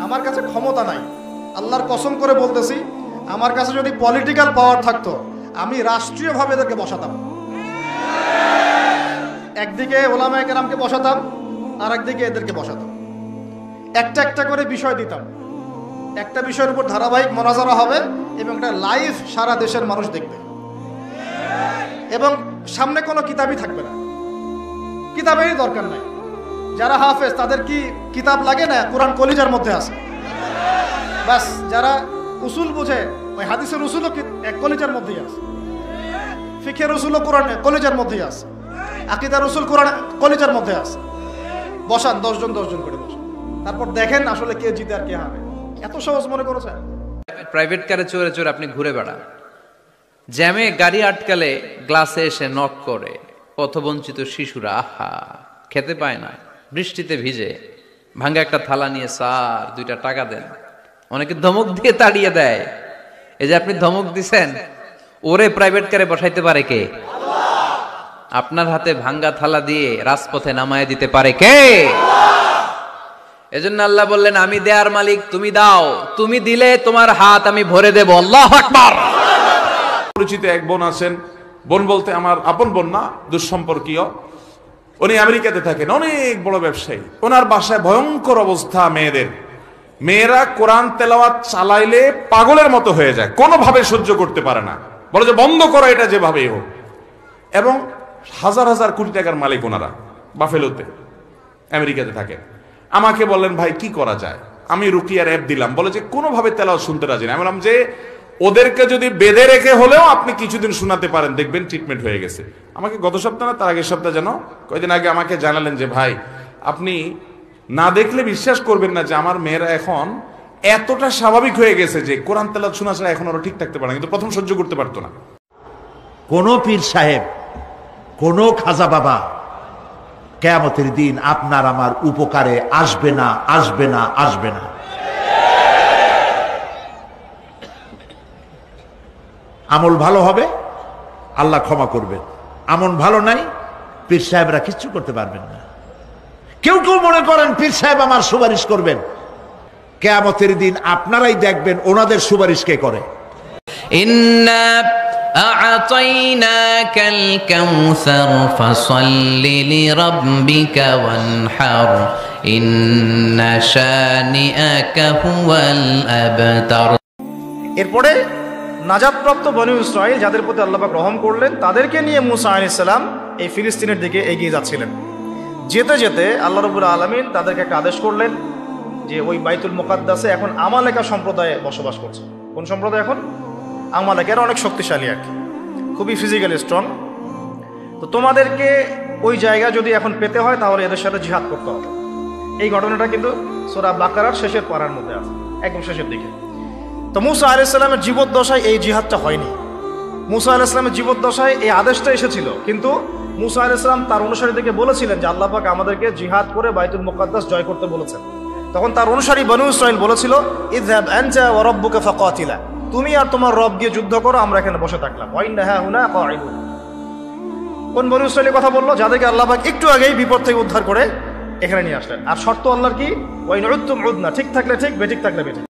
আমার কাছে ক্ষমতা নাই, আল্লাহর কসম করে বলতেছি, আমার কাছে যদি পলিটিক্যাল পাওয়ার থাকতো আমি রাষ্ট্রীয়ভাবে এদেরকে বসাতাম। একদিকে ওলামায়ে কেরামকে বসাতাম, আর একদিকে এদেরকে বসাতাম, একটা একটা করে বিষয় দিতাম, একটা বিষয়ের উপর ধারাবাহিক মোনাজারা হবে এবং একটা লাইভ সারা দেশের মানুষ দেখবে, এবং সামনে কোনো কিতাবই থাকবে না, কিতাবেরই দরকার নাই। যারা হাফেজ তাদের কি কিতাব লাগে না? কোরআন কলিজার মধ্যে আছে, ব্যাস। যারা উসুল বুঝে ওই হাদিসের উসুলও কলিজার মধ্যেই আছে, ফিকের উসুলও কোরআন কলিজার মধ্যেই আছে, আকীদার উসুল কোরআন কলিজার মধ্যে আছে। বসান 10 জন করে বসান, তারপর দেখেন আসলে কে জিতে আর কে হারে। এত সহজ মনে করেছেন? প্রাইভেট কারে চড়ে চড়ে আপনি ঘুরে বেড়ান, জ্যামে গাড়ি আটকালে গ্লাসে এসে নক করে, পথবঞ্চিত শিশুরা আহা খেতে পায় না, বৃষ্টিতে ভিজে, ভাঙ্গা একটা থালা নিয়ে স্যার 2টা টাকা দেন। অনেকে ধমক দিয়ে তাড়িয়ে দেয়। এই যে আপনি ধমক দিছেন, ওরে প্রাইভেট কারে বসাইতে পারে কে? আপনার হাতে ভাঙ্গা থালা দিয়ে রাজপথে নামায় দিতে পারে কে? এজন্য আল্লাহ বললেন, আমি দেয়ার মালিক, তুমি দাও, তুমি দিলে তোমার হাত আমি ভরে দেব। আল্লাহু আকবার। পরিচিত এক বোন আছেন, বোন বলতে আমার আপন বোন না, দুঃসম্পর্কীয়। উনি আমেরিকাতে থাকেন, অনেক বড় ব্যবসায়ী। ওনার বাসায় ভয়ঙ্কর অবস্থা মেয়েদের। মেয়েরা কোরআন তেলাওয়াত চালাইলে পাগলের মতো হয়ে যায়, কোনোভাবে সহ্য করতে পারে না, বলে যে বন্ধ করো এটা যেভাবেই হোক। এবং হাজার হাজার কোটি টাকার মালিক ওনারা, বাফেলোতে আমেরিকাতে থাকে। আমাকে বললেন, ভাই কি করা যায়? আমি রুকিয়ার অ্যাপ দিলাম, বলে যে কোনোভাবে তেলাওয়াত শুনতে রাজি না। আমি বললাম যে ওদেরকে যদি বেঁধে রেখে হলেও আপনি কিছুদিন শোনাতে পারেন, দেখবেন ট্রিটমেন্ট হয়ে গেছে। আমাকে গত সপ্তাহ না তার আগের সপ্তাহ যেন কয়েকদিন আগে আমাকে জানালেন যে ভাই আপনি না দেখলে বিশ্বাস করবেন না যে আমার মেয়েরা এখন এতটা স্বাভাবিক হয়ে গেছে যে কোরআন তেলাওয়াত শোনা ছাড়া এখন ওরা ঠিক থাকতে পারে না, কিন্তু প্রথম সহ্য করতে পারতো না। কোন পীর সাহেব, কোন খাজা বাবা কিয়ামতের দিন আপনার আমার উপকারে আসবে না, আসবে না, আসবে না। আমল ভালো হবে, আল্লাহ ক্ষমা করবেন। আমল ভালো নাই, পীর সাহেবরা কিচ্ছু করতে পারবেন না। কেউ কেউ মনে করেন পীর সাহেব আমার সুপারিশ করবেন, কিয়ামতের দিন আপনারাই দেখবেন ওনাদের সুপারিশ কে করে। ইন্না আ'তাইনাকাল কাউসার ফাসাল্লি লিরাব্বিকা ওয়ানহার ইন্না শানিআকা হুয়াল আবতার। এরপরে নাজাতপ্রাপ্ত বনী ইসরাঈল যাদের প্রতি আল্লাহ পাক রহম করলেন, তাদেরকে নিয়ে মুসা আলাইহিস সালাম এই ফিলিস্তিনের দিকে এগিয়ে যাচ্ছিলেন। যেতে যেতে আল্লাহ রাব্বুল আলামিন তাদেরকে একটা আদেশ করলেন যে ওই বাইতুল মুকাদ্দাসে এখন আমালেকা সম্প্রদায়ে বসবাস করছে। কোন সম্প্রদায়? এখন আমালেকা। এরা অনেক শক্তিশালী আর কি, খুবই ফিজিক্যালি স্ট্রং। তো তোমাদেরকে ওই জায়গা যদি এখন পেতে হয় তাহলে এদের সাথে জিহাদ করতে হবে। এই ঘটনাটা কিন্তু সূরা বাকারার শেষের পারার মধ্যে আছে, একদম শেষের দিকে। তো মুসা আলাইহিস সালামের জীবদ্দশায় এই জিহাদটা হয়নি। মুসা আলাইহিস সালামের জীবদ্দশায় এই আদেশটা এসেছিল, কিন্তু মুসা আলাইহিস সালাম তার অনুসারীদেরকে বলেছিলেন যে আল্লাহ পাক আমাদেরকে জিহাদ করে বাইতুল মুকাদ্দাস জয় করতে বলেছেন। তখন তার অনুসারী বনী ইসরাঈল বলেছিল, ইযহাব আনতা ওয়া রাব্বুকা ফাকাতিলা, তুমি আর তোমার রব গিয়ে যুদ্ধ করো, আমরা এখানে বসে থাকলাম। ওয়া ইন্না হাহুনা কাঈদুন। কোন বনী ইসরাঈলের কথা বললো? যাদেরকে আল্লাহ পাক একটু আগেই বিপদ থেকে উদ্ধার করে এখানে নিয়ে আসলেন। আর শর্ত আল্লাহর কি? ওয়া ইন উদতুম উদনা, ঠিক থাকলে ঠিক, বেঠিক থাকলে বেঠিক।